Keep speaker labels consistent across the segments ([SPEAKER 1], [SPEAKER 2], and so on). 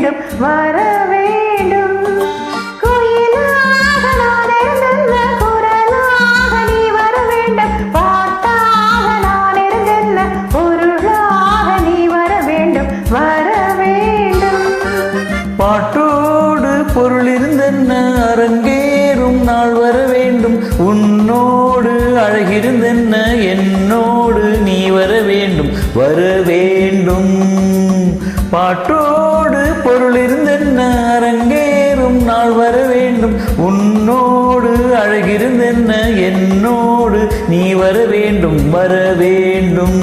[SPEAKER 1] வேண்டும் வர வேண்டும். குயிலாக நான் இருந்தென்ன குரலாக நீ வர வேண்டும். பாட்டாக நான் இருந்தென்ன பொருளாக நீ வர வேண்டும் வர வேண்டும்.
[SPEAKER 2] பாட்டோடு பொருள் இருந்தென்ன அரங்கேறும் நாள் வர வேண்டும். உன்னோடு அழகிருந்தென்ன என்னோடு நீ வர வேண்டும் வர வேண்டும். பாட்டோடு பொருள் இருந்தென்ன அரங்கேறும் நாள் வர வேண்டும். உன்னோடு அழகிருந்தென்ன என்னோடு நீ வர வேண்டும் வர வேண்டும்.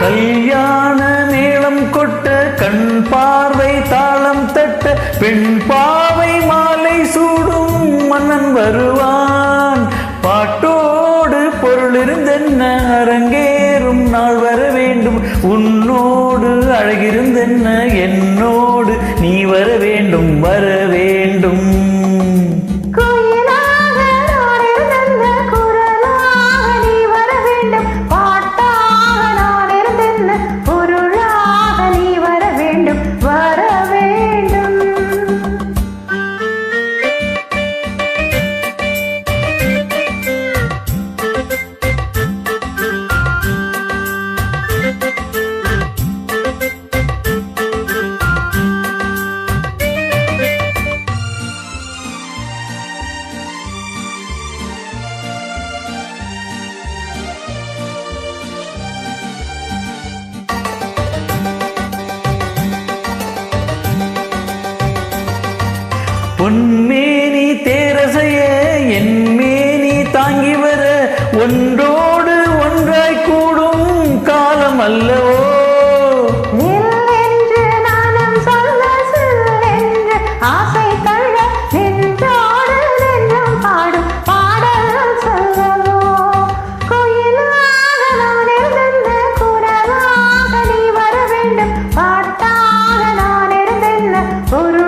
[SPEAKER 2] கல்யாண மேளம் கொட்ட கண் பார்வை தாளம் தட்ட பெண் பாவை மாலை சூடும் மன்னன் வருவான். பாட்டோடு பொருள் இருந்தென்ன அரங்கேறும் நாள் வர வேண்டும். உன்னோடு அழகிருந்தென்ன என்னோடு நீ வர வேண்டும் வர வேண்டும். பொன்மேனி தேரசைய என் மேனி தாங்கி வர ஒன்றோடு ஒன்றாய் கூடும் காலம் அல்லவோ.
[SPEAKER 1] ஒரு